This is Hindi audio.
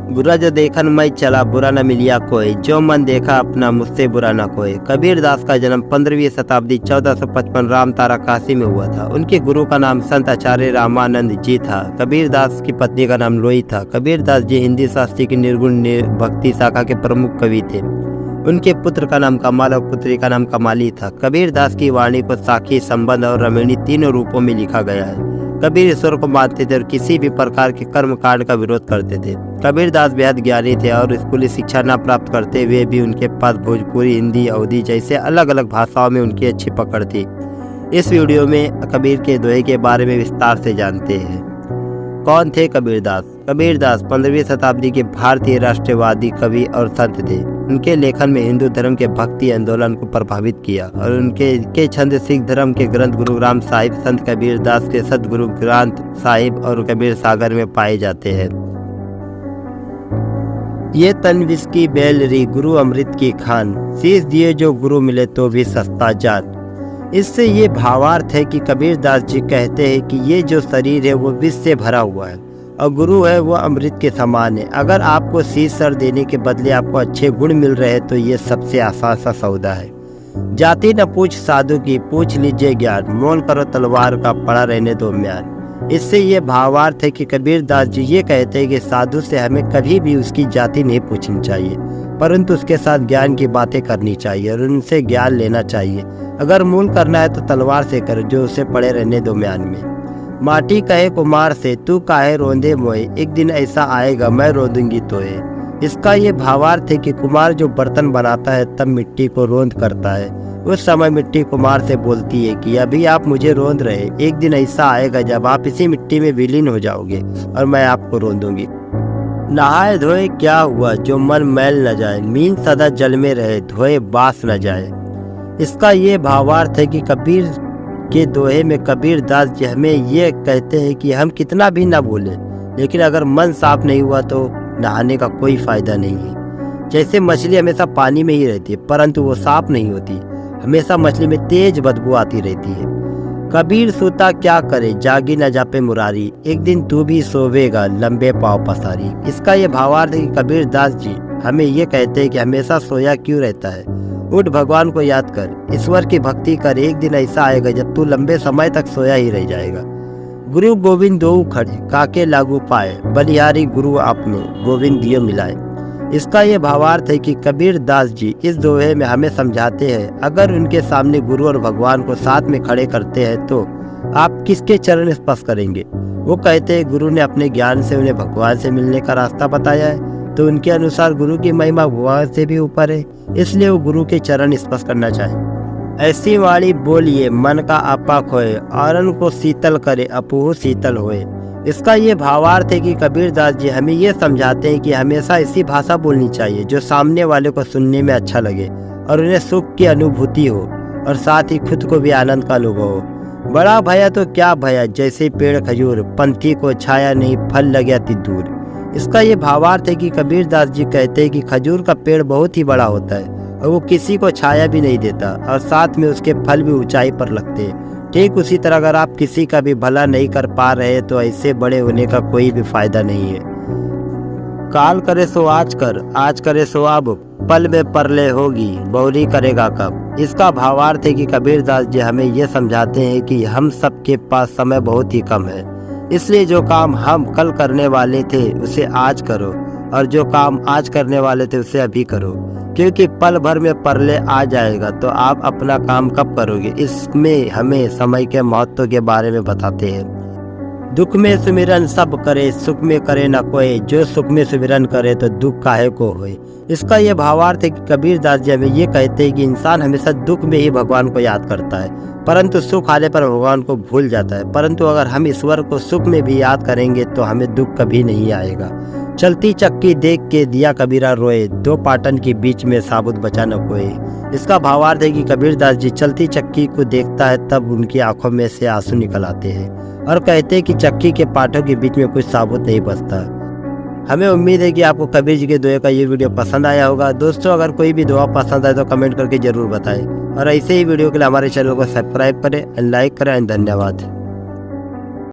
बुरा जो देखन मैं चला बुरा न मिलिया कोई, जो मन देखा अपना मुझसे बुरा न कोई। कबीर दास का जन्म 15वीं शताब्दी 1455 राम तारा काशी में हुआ था। उनके गुरु का नाम संत आचार्य रामानंद जी था। कबीर दास की पत्नी का नाम लोई था। कबीर दास जी हिंदी शास्त्री की निर्गुण भक्ति शाखा के प्रमुख कवि थे। उनके पुत्र का नाम कमाल और पुत्री का नाम कमाली था। कबीर दास की वाणी को साखी, संबंध और रमणी तीनों रूपों में लिखा गया है। कबीर ईश्वर को मानते थे और किसी भी प्रकार के कर्म कांड का विरोध करते थे। कबीर दास बेहद ज्ञानी थे और स्कूली शिक्षा न प्राप्त करते हुए भी उनके पास भोजपुरी, हिंदी, अवधी जैसे अलग अलग भाषाओं में उनकी अच्छी पकड़ थी। इस वीडियो में कबीर के दोहे के बारे में विस्तार से जानते हैं। कौन थे कबीर दास? कबीर दास 15वीं शताब्दी के भारतीय राष्ट्रवादी कवि और संत थे। उनके लेखन में हिंदू धर्म के भक्ति आंदोलन को प्रभावित किया और उनके छंद सिख धर्म के ग्रंथ गुरु ग्राम साहिब, संत कबीर दास के सतगुरु ग्रंथ साहिब और कबीर सागर में पाए जाते हैं। ये तन विष की बैलरी, गुरु अमृत की खान, शीश दिए जो गुरु मिले तो भी सस्ता जान। इससे ये भावार्थ है कि कबीर दास जी कहते हैं कि ये जो शरीर है वो विष से भरा हुआ है और गुरु है वो अमृत के समान है। अगर आपको शीश सर देने के बदले आपको अच्छे गुण मिल रहे हैं तो ये सबसे आसान सा सौदा है। जाति न पूछ साधु की, पूछ लीजिए ज्ञान, मोल करो तलवार का, पड़ा रहने दो म्यान। इससे ये भावार्थ है कि कबीर दास जी ये कहते हैं कि साधु से हमें कभी भी उसकी जाति नहीं पूछनी चाहिए, परंतु उसके साथ ज्ञान की बातें करनी चाहिए और उनसे ज्ञान लेना चाहिए। अगर मूल करना है तो तलवार से कर, जो उसे पड़े रहने दो म्यान में। माटी कहे कुमार से, तू काहे रोंदे मोए, एक दिन ऐसा आएगा मैं रोंदूंगी तोए। इसका ये भावार्थ है कि कुमार जो बर्तन बनाता है तब मिट्टी को रोंद करता है। उस समय मिट्टी कुमार से बोलती है कि अभी आप मुझे रोंद रहे, एक दिन ऐसा आएगा जब आप इसी मिट्टी में विलीन हो जाओगे और मैं आपको रोंदूंगी। नहाए धोए क्या हुआ, जो मन मैल न जाए, मीन सदा जल में रहे, धोए बास न जाए। इसका ये भावार्थ है कि कबीर के दोहे में कबीर दास जी हमें ये कहते हैं कि हम कितना भी ना बोले, लेकिन अगर मन साफ नहीं हुआ तो नहाने का कोई फायदा नहीं है। जैसे मछली हमेशा पानी में ही रहती है परंतु वो साफ नहीं होती, हमेशा मछली में तेज बदबू आती रहती है। कबीर सोता क्या करे, जागी न जापे मुरारी, एक दिन तू भी सोवेगा लंबे पाँव पसारी। इसका ये भावार्थ है कि कबीर दास जी हमें ये कहते हैं कि हमेशा सोया क्यों रहता है, उठ भगवान को याद कर, ईश्वर की भक्ति कर, एक दिन ऐसा आएगा जब तू लंबे समय तक सोया ही रह जाएगा। गुरु गोविंद दो खड़े, काके लागू पाए, बलिहारी गुरु आपने, गोविंद दियो मिलाए। इसका ये भावार्थ है कि कबीर दास जी इस दोहे में हमें समझाते हैं अगर उनके सामने गुरु और भगवान को साथ में खड़े करते हैं तो आप किसके चरण स्पर्श करेंगे। वो कहते हैं गुरु ने अपने ज्ञान से उन्हें भगवान से मिलने का रास्ता बताया है, तो उनके अनुसार गुरु की महिमा भगवान से भी ऊपर है, इसलिए वो गुरु के चरण स्पर्श करना चाहे। ऐसी वाणी बोलिए मन का आपा खोए, औरन को शीतल करे अपूह शीतल होए। इसका ये भावार्थ है कि कबीर दास जी हमें ये समझाते हैं कि हमेशा ऐसी भाषा बोलनी चाहिए जो सामने वाले को सुनने में अच्छा लगे और उन्हें सुख की अनुभूति हो और साथ ही खुद को भी आनंद का अनुभव हो। बड़ा भया तो क्या भया, जैसे पेड़ खजूर, पंथी को छाया नहीं फल लगे अति दूर। इसका ये भावार्थ है कि कबीर दास जी कहते हैं कि खजूर का पेड़ बहुत ही बड़ा होता है और वो किसी को छाया भी नहीं देता और साथ में उसके फल भी ऊंचाई पर लगते हैं। ठीक उसी तरह अगर आप किसी का भी भला नहीं कर पा रहे तो ऐसे बड़े होने का कोई भी फायदा नहीं है। काल करे सो आज कर, आज करे सो अब, पल में परले होगी, बहुरी करेगा कब। इसका भावार्थ है कि कबीर दास जी हमें ये समझाते हैं कि हम सबके पास समय बहुत ही कम है, इसलिए जो काम हम कल करने वाले थे उसे आज करो और जो काम आज करने वाले थे उसे अभी करो, क्योंकि पल भर में परले आ जाएगा तो आप अपना काम कब करोगे। इसमें हमें समय के महत्व के बारे में बताते हैं। दुख में सुमिरन सब करे, सुख में करे न कोई, जो सुख में सुमिरन करे तो दुख काहे को होए। इसका ये भावार्थ है कि कबीर दास जी हमें ये कहते हैं कि इंसान हमेशा दुख में ही भगवान को याद करता है परंतु सुख आने पर भगवान को भूल जाता है, परंतु अगर हम ईश्वर को सुख में भी याद करेंगे तो हमें दुख कभी नहीं आएगा। चलती चक्की देख के दिया कबीरा रोए, दो पाटन के बीच में साबुत बचा न कोई। इसका भावार्थ है कि कबीर दास जी चलती चक्की को देखता है तब उनकी आंखों में से आंसू निकल आते हैं और कहते हैं कि चक्की के पाटों के बीच में कुछ साबुत नहीं बचता। हमें उम्मीद है कि आपको कबीर जी के दोहे का ये वीडियो पसंद आया होगा। दोस्तों अगर कोई भी दोहा पसंद आए तो कमेंट करके जरूर बताएं और ऐसे ही वीडियो के लिए हमारे चैनल को सब्सक्राइब करें, लाइक करें। धन्यवाद।